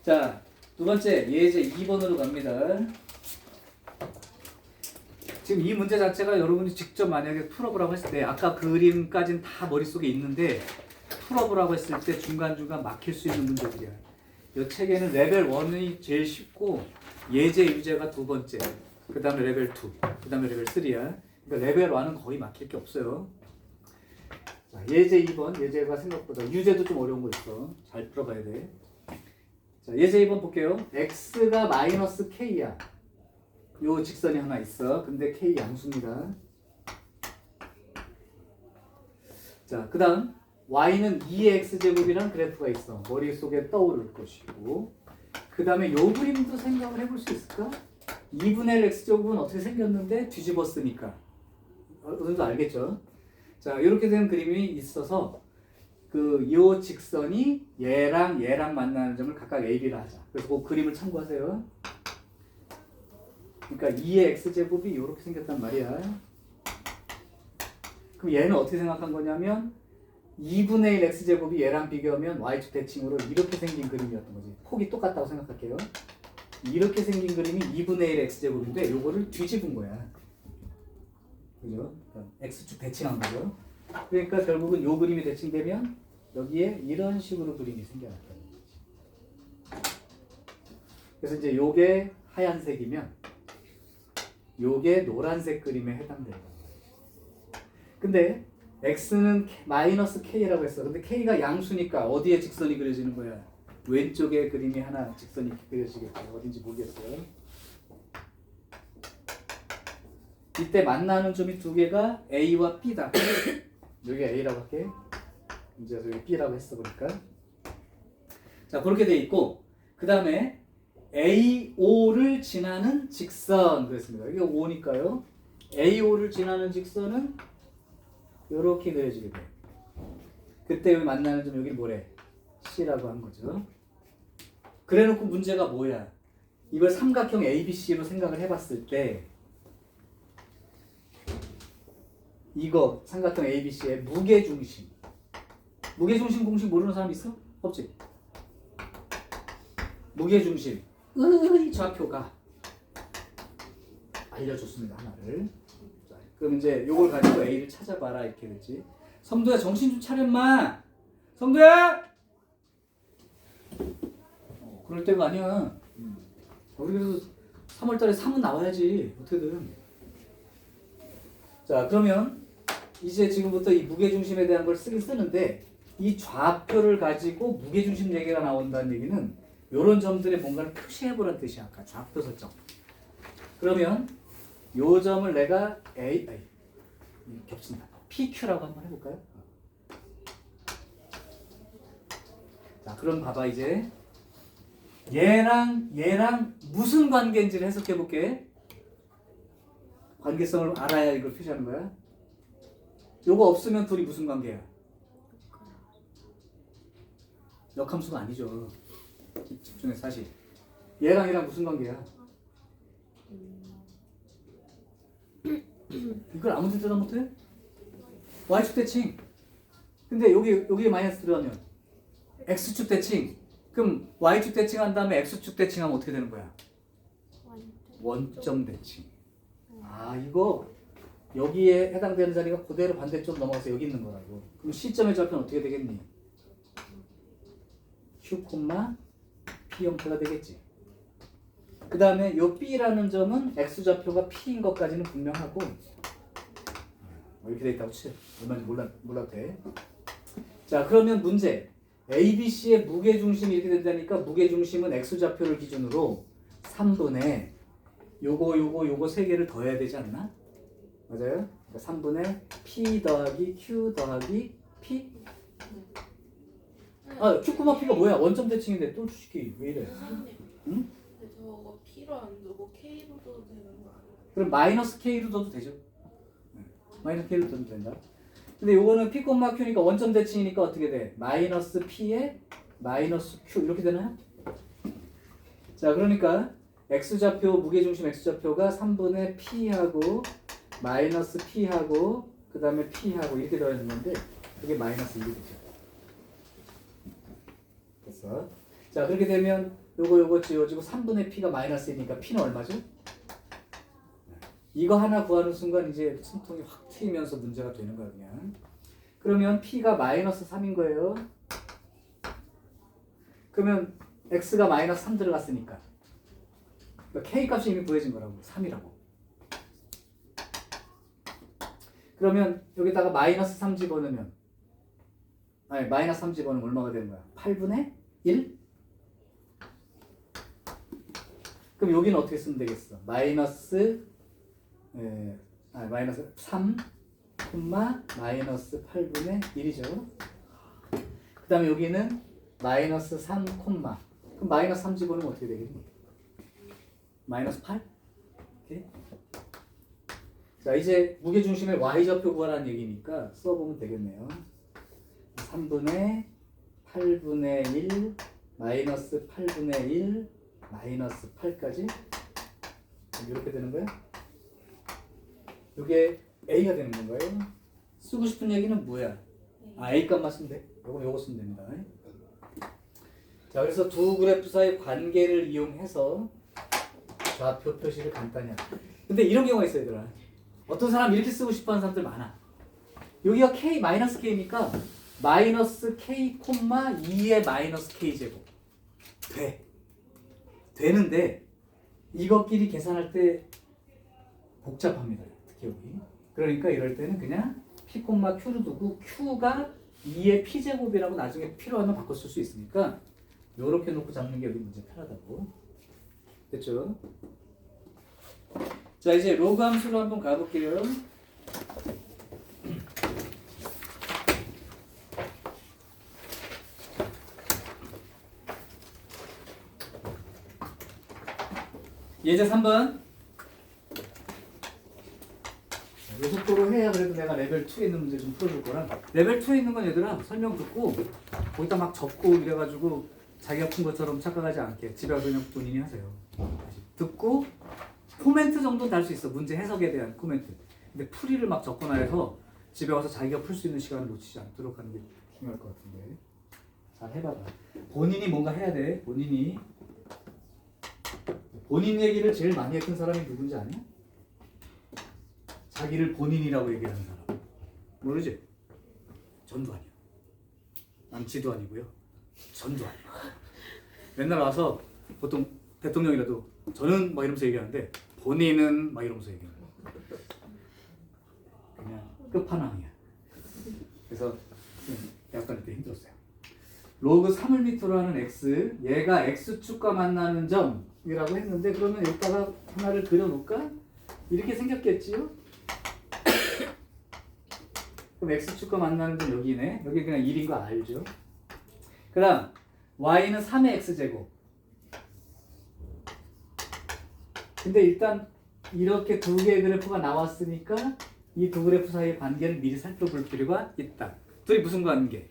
자, 두 번째 예제 2번으로 갑니다. 지금 이 문제 자체가 여러분이 직접 만약에 풀어보라고 했을 때 아까 그림까지는 다 머릿속에 있는데 풀어보라고 했을 때 중간중간 막힐 수 있는 문제들이야. 이 책에는 레벨 1이 제일 쉽고 예제 유제가 두 번째, 그 다음에 레벨 2, 그 다음에 레벨 3야. 그러니까 레벨 1은 거의 막힐 게 없어요. 자, 예제 2번, 예제가 생각보다 유제도 좀 어려운 거 있어. 잘 풀어봐야 돼. 자, 예제 2번 볼게요. x가 마이너스 k야. 요 직선이 하나 있어. 근데 k 양수입니다. 자, 그 다음 y는 2x제곱이란 그래프가 있어. 머릿속에 떠오를 것이고, 그 다음에 요 그림도 생각을 해볼 수 있을까? 2분의 1 x제곱은 어떻게 생겼는데 뒤집었으니까 어느 정도 알겠죠? 자, 이렇게 된 그림이 있어서 요 직선이 얘랑 만나는 점을 각각 a, b라 하자. 그래서 그 그림을 참고하세요. 그러니까 2의 x제곱이 이렇게 생겼단 말이야. 그럼 얘는 어떻게 생각한 거냐면 2분의 1 x제곱이 얘랑 비교하면 y축 대칭으로 이렇게 생긴 그림이었던 거지. 폭이 똑같다고 생각할게요. 이렇게 생긴 그림이 2분의 1 x제곱인데 요거를 뒤집은 거야. 그죠? 그러니까 x축 대칭한 거죠. 그러니까 결국은 요 그림이 대칭되면 여기에 이런 식으로 그림이 생겨났다는 거지. 그래서 이제 요게 하얀색이면 요게 노란색 그림에 해당되는 거야. 근데 x는 마이너스 k라고 했어. 근데 k가 양수니까 어디에 직선이 그려지는 거야? 왼쪽에 그림이 하나 직선이 이렇게 그려지겠죠. 어딘지 모르겠어요. 이때 만나는 점이 두 개가 a와 b다. 여기 a라고 할게. 이제 여기 b라고 했어 보니까. 자, 그렇게 돼 있고, 그 다음에 AO를 지나는 직선 그랬습니다. 이게 5니까요. AO를 지나는 직선은 이렇게 그려지게 돼. 그때 여기 만나는 점 여기 뭐래? C라고 한 거죠. 그래놓고 문제가 뭐야? 이걸 삼각형 ABC로 생각을 해봤을 때 이거 삼각형 ABC의 무게중심 공식 모르는 사람 있어? 없지? 무게중심의 좌표가 알려줬습니다. 하나를. 자, 그럼 이제 요걸 가지고 A를 찾아봐라 이렇게 됐지. 성도야 정신 좀 차려 인마. 성도야! 그럴 때가 아니야. 우리 그래서 3월달에 3은 나와야지 어떻게든. 자, 그러면 이제 지금부터 이 무게중심에 대한 걸 쓰긴 쓰는데 이 좌표를 가지고 무게중심 얘기가 나온다는 얘기는 이런 점들에 뭔가를 표시해보라는 뜻이야. 아까 좌표 설정. 그러면 요 점을 내가 겹친다. PQ라고 한번 해볼까요? 자, 그럼 봐봐 이제 얘랑 무슨 관계인지를 해석해볼게. 관계성을 알아야 이걸 표시하는 거야. 요거 없으면 둘이 무슨 관계야? 역함수가 아니죠. 집중해서 다시. 얘랑 무슨 관계야? 이걸 아무 데나 못해? y축 대칭. 근데 여기에 마이너스 들어가면 x축 대칭. 그럼 y축 대칭한 다음에 x축 대칭하면 어떻게 되는 거야? 원점 대칭. 아, 이거 여기에 해당되는 자리가 그대로 반대쪽 넘어가서 여기 있는 거라고. 그럼 C점의 좌표는 어떻게 되겠니? Q, P 형태가 되겠지. 그 다음에 요 B라는 점은 X좌표가 P인 것까지는 분명하고 이렇게 돼 있다고 치. 얼마인지 몰라도 돼. 자, 그러면 문제. ABC의 무게중심이 이렇게 된다니까 무게중심은 X좌표를 기준으로 3분의 요거 세 개를 더해야 되지 않나? 맞아요? 그러니까 3분의 P 더하기 Q 더하기 P? 아, Q, P가 뭐야? 원점 대칭인데 또 주식이 왜 이래? 응? 근데 저거 P로 안 두고 K로 둬도 되는 거 아니에요? 그럼 마이너스 K로 둬도 되죠? 마이너스 K로 둬도 된다. 근데 요거는 P, Q니까 원점 대칭이니까 어떻게 돼? 마이너스 P에 마이너스 Q 이렇게 되나요? 자, 그러니까 X좌표, 무게중심 X좌표가 3분의 P하고 마이너스 P하고 그 다음에 P하고 이렇게 들어있는 건데 그게 마이너스 1이 되죠. 됐어. 자, 그렇게 되면 요거 지워지고 3분의 P가 마이너스 1이니까 P는 얼마죠? 이거 하나 구하는 순간 이제 숨통이 확 트이면서 문제가 되는 거야 그냥. 그러면 P가 마이너스 3인 거예요. 그러면 X가 마이너스 3 들어갔으니까 그러니까 K 값이 이미 구해진 거라고. 3이라고. 그러면 여기다가 마이너스 3 집어넣으면 마이너스 3 집어넣으면 얼마가 되는 거야? 8분의 1? 그럼 여기는 어떻게 쓰면 되겠어? 마이너스 3, 마이너스 8분의 1이죠. 그 다음에 여기는 마이너스 3, 그럼 마이너스 3 집어넣으면 어떻게 되겠니? 마이너스 8? 오케이. 자, 이제 무게중심의 y좌표 구하라는 얘기니까 써보면 되겠네요. 3분의 8분의 1 마이너스 8분의 1 마이너스 8까지 이렇게 되는 거야? 이게 a가 되는 건가요? 쓰고 싶은 얘기는 뭐야? a 값만 쓰면 돼. 요거 쓰면 됩니다. 자, 그래서 두 그래프 사이 관계를 이용해서 좌표 표시를 간단히 하자. 근데 이런 경우가 있어요, 얘들아. 어떤 사람 이렇게 쓰고 싶어 하는 사람들 많아. 여기가 k 마이너스 k니까 마이너스 k, 2의 마이너스 k 제곱 되는데 이것끼리 계산할 때 복잡합니다. 특히 여기. 그러니까 이럴 때는 그냥 p, q를 두고 q가 2의 p 제곱이라고 나중에 필요하면 바꿔 쓸 수 있으니까 요렇게 놓고 잡는 게 여기 문제 편하다고. 됐죠? 자, 이제 로그 함수로 한번 가볼게요. 예제 3번. 이 속도로 해야 그래도 내가 레벨 2에 있는 문제 좀 풀어줄 거라. 레벨 2에 있는 건 얘들아 설명 듣고 거기다 막 적고 이래가지고 자기가 푼 것처럼 착각하지 않게 집에 와서 그냥 본인이 하세요. 듣고 코멘트 정도는 달 수 있어. 문제 해석에 대한 코멘트. 근데 풀이를 막 적거나 해서 집에 와서 자기가 풀 수 있는 시간을 놓치지 않도록 하는 게 중요할 것 같은데. 잘 해봐봐. 본인이 뭔가 해야 돼. 본인 얘기를 제일 많이 했던 사람이 누군지 아냐? 자기를 본인이라고 얘기하는 사람. 모르지? 전두 아니야. 남치도 아니고요. 전두 아니야. 맨날 와서 보통 대통령이라도 저는 막 이러면서 얘기하는데 본인은 막 이러면서 얘기해요. 그냥 끝판왕이야. 그래서 약간 이렇게 힘들었어요. 로그 3을 밑으로 하는 x, 얘가 x축과 만나는 점이라고 했는데 그러면 여기다가 하나를 그려놓을까? 이렇게 생겼겠지요? 그럼 x축과 만나는 점 여기네. 여기 그냥 1인 거 알죠? 그 다음 y는 3의 x제곱. 근데 일단 이렇게 두 개의 그래프가 나왔으니까 이 두 그래프 사이의 관계를 미리 살펴볼 필요가 있다. 둘이 무슨 관계?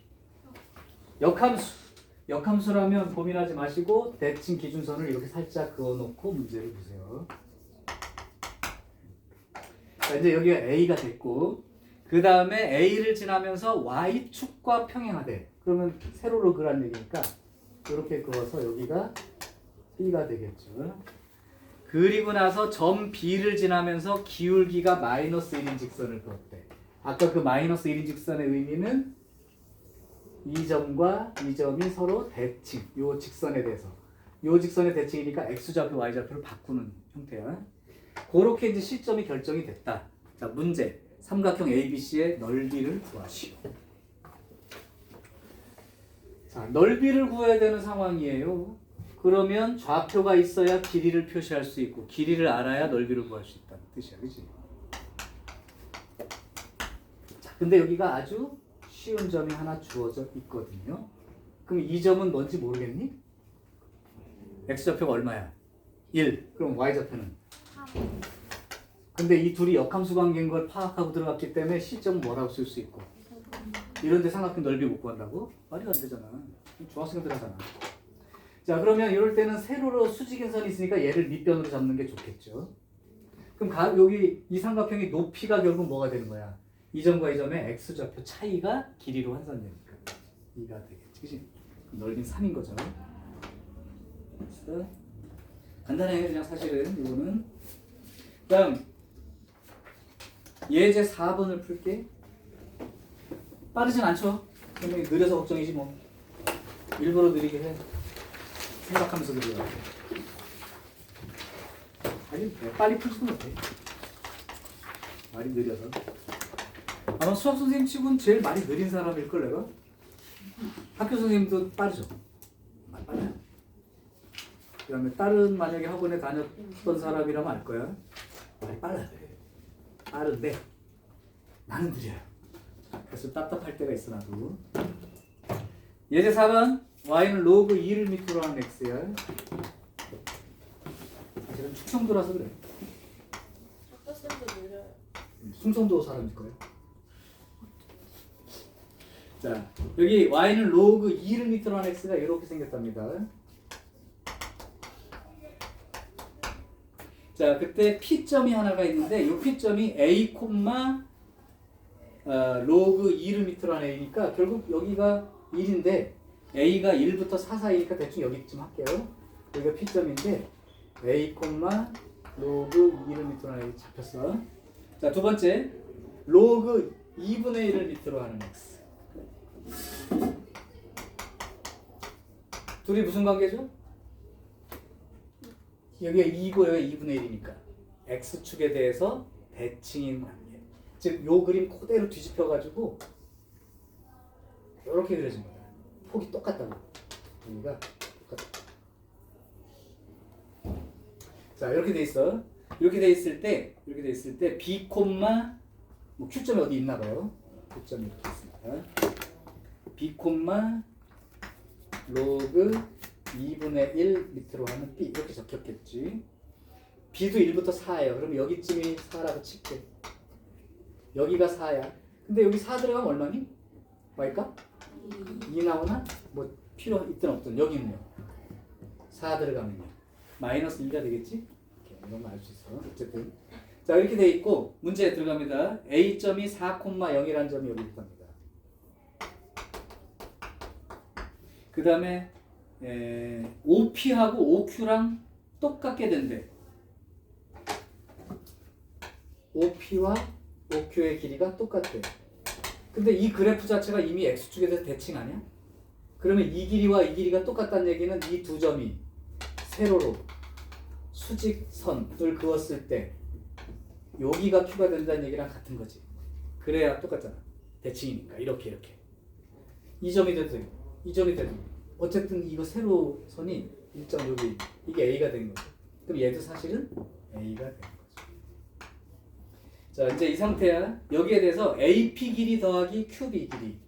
역함수. 역함수라면 고민하지 마시고 대칭 기준선을 이렇게 살짝 그어놓고 문제를 보세요. 자, 이제 여기가 A가 됐고 그 다음에 A를 지나면서 Y축과 평행하대. 그러면 세로로 그란 얘기니까 이렇게 그어서 여기가 B가 되겠죠. 그리고 나서 점 B를 지나면서 기울기가 마이너스 1인 직선을 그었대. 아까 그 마이너스 1인 직선의 의미는 이 점과 이 점이 서로 대칭, 요 직선에 대해서. 요 직선의 대칭이니까 X좌표, Y좌표를 바꾸는 형태야. 그렇게 이제 시점이 결정이 됐다. 자, 문제. 삼각형 ABC의 넓이를 구하시오. 자, 넓이를 구해야 되는 상황이에요. 그러면 좌표가 있어야 길이를 표시할 수 있고 길이를 알아야 넓이를 구할 수 있다는 뜻이야. 그치? 자, 근데 여기가 아주 쉬운 점이 하나 주어져 있거든요. 그럼 이 점은 뭔지 모르겠니? X좌표가 얼마야? 1. 그럼 Y좌표는? 3. 근데 이 둘이 역함수 관계인 걸 파악하고 들어갔기 때문에 시점은 뭐라고 쓸 수 있고 이런데 삼각형 넓이 못 구한다고? 말이 안 되잖아. 중학생들 하잖아. 자, 그러면 이럴 때는 세로로 수직인선이 있으니까 얘를 밑변으로 잡는 게 좋겠죠. 그럼 여기 이 삼각형의 높이가 결국 뭐가 되는 거야? 이 점과 이 점의 X좌표 차이가 길이로 환산되니까 2가 되겠지. 그치? 넓이는 3인 거죠. 그래서 간단해. 그냥 사실은 이거는. 다음 예제 4번을 풀게. 빠르진 않죠? 그러면 느려서 걱정이지 뭐. 일부러 느리게 해. 생각하면서 느리게. 아니 빨리 풀지도 못해. 말이 느려서. 아마 수학 선생님 치고는 제일 말이 느린 사람일걸 내가? 학교 선생님도 빠르죠? 빨라요. 그다음에 다른 만약에 학원에 다녔던 사람이라면 알 거야. 말이 빨라야 돼. 빠른데 나는 느려요. 그래서 답답할 때가 있어 나도. 예제 4번 y는 로그 2를 밑으로 하는 x야. 사실은 충청도라서 그래. 학교쌤도 느려요. 충청도 사람일 거예요. 자, 여기 y는 로그 2를 밑으로 하는 x가 이렇게 생겼답니다. 자, 그때 p점이 하나가 있는데 이 p점이 a, 로그 2를 밑으로 하는 a니까 결국 여기가 1인데 a가 1부터 4 사이니까 대충 여기쯤 할게요. 여기가 p점인데 a, 로그 2를 밑으로 하는 a 잡혔어. 자, 두 번째 로그 2분의 1을 밑으로 하는 x. 둘이 무슨 관계죠? 여기가 2고 여기가 2분의 1이니까 x축에 대해서 대칭인 관계. 즉 요 그림 그대로 뒤집혀가지고 이렇게 그려진 거다. 폭이 똑같다고. 여기가 똑같다. 자, 이렇게 돼 있어. 이렇게 돼 있을 때 b, 뭐 q점이 어디 있나 봐요. q점이 이렇게 있습니다. b, 로그 2분의 1 밑으로 하는 b 이렇게 적혔겠지. b도 1부터 4예요. 그럼 여기쯤이 4라고 칠게. 여기가 4야. 근데 여기 4 들어가면 얼마니? 뭐일까? 2 나오나? 뭐 필요 있든 없든 여기는요. 4 들어가면요. 마이너스 2가 되겠지? 이런 거 알 수 있어. 어쨌든 자, 이렇게 돼 있고 문제에 들어갑니다. a점이 4,0이라는 점이 여기 있답니다. 그 다음에 OP하고 OQ랑 똑같게 된대. OP와 OQ의 길이가 똑같대. 근데 이 그래프 자체가 이미 X축에 대해서 대칭 아니야? 그러면 이 길이와 이 길이가 똑같다는 얘기는 이 두 점이 세로로 수직선을 그었을 때 여기가 Q가 된다는 얘기랑 같은 거지. 그래야 똑같잖아. 대칭이니까 이렇게 이 점이 돼도 되고 이 점이 돼도 되고. 어쨌든 이거 세로선이 일정 여기 이게 A가 된 거죠. 그럼 얘도 사실은 A가 된 거죠. 자, 이제 이 상태야. 여기에 대해서 AP 길이 더하기 QB 길이.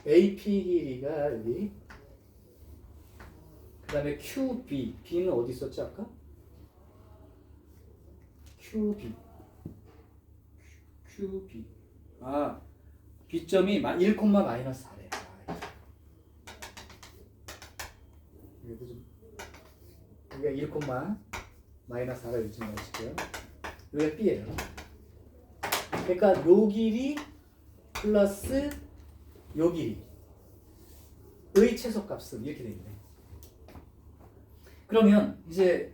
AP 길이가 여기. 그 다음에 QB. B는 어디 있었지 아까? QB. 아, B점이 1, 마이너스 4래. 여기도 좀 여기가 1, 마이너스 4가 요즘 넣으시고요. 여기가 B예요. 그러니까 요 길이 플러스 요 길이의 최소값은 이렇게 돼 있네. 그러면 이제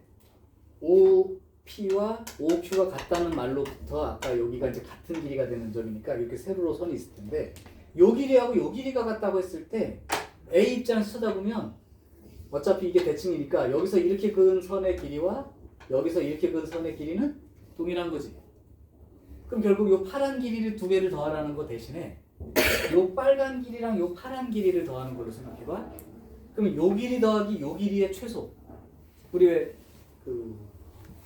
OP와 OQ가 같다는 말로부터 아까 여기가 이제 같은 길이가 되는 점이니까 이렇게 세로로 선이 있을 텐데 요 길이하고 요 길이가 같다고 했을 때 A 입장에서 쳐다보면 어차피 이게 대칭이니까 여기서 이렇게 그은 선의 길이와 여기서 이렇게 그은 선의 길이는 동일한 거지. 그럼 결국 요 파란 길이를 두 개를 더하라는 거 대신에 요 빨간 길이랑 요 파란 길이를 더하는 걸로 생각해봐. 그러면 요 길이 더하기 요 길이의 최소. 우리 왜 그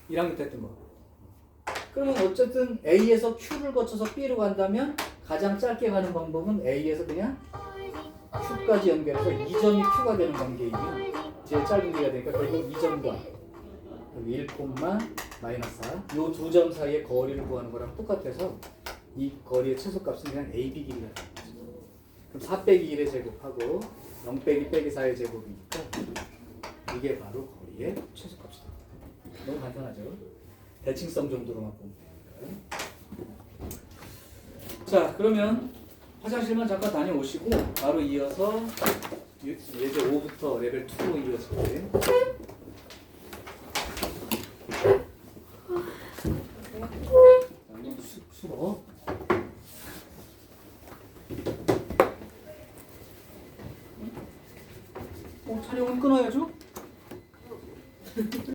1학년 때 했던 거. 그러면 어쨌든 A에서 Q를 거쳐서 B로 간다면 가장 짧게 가는 방법은 A에서 그냥 Q까지 연결해서 이 점이 Q가 되는 관계이면 제일 짧은 길이가 되니까 결국 이 점과 1, 마이너스 4 요 두 점 사이의 거리를 구하는 거랑 똑같아서 이 거리의 최소값은 그냥 AB 길이가 되는 거죠. 그럼 4 빼기 1의 제곱하고 0 빼기 4의 제곱이니까 이게 바로 거리의 최소값이다. 너무 간단하죠? 대칭성 정도로만 보면 됩니다. 자, 그러면 화장실만 잠깐 다녀오시고 바로 이어서 예제 5부터 레벨 2로 이어질게요. 수고. 촬영은 끊어야죠?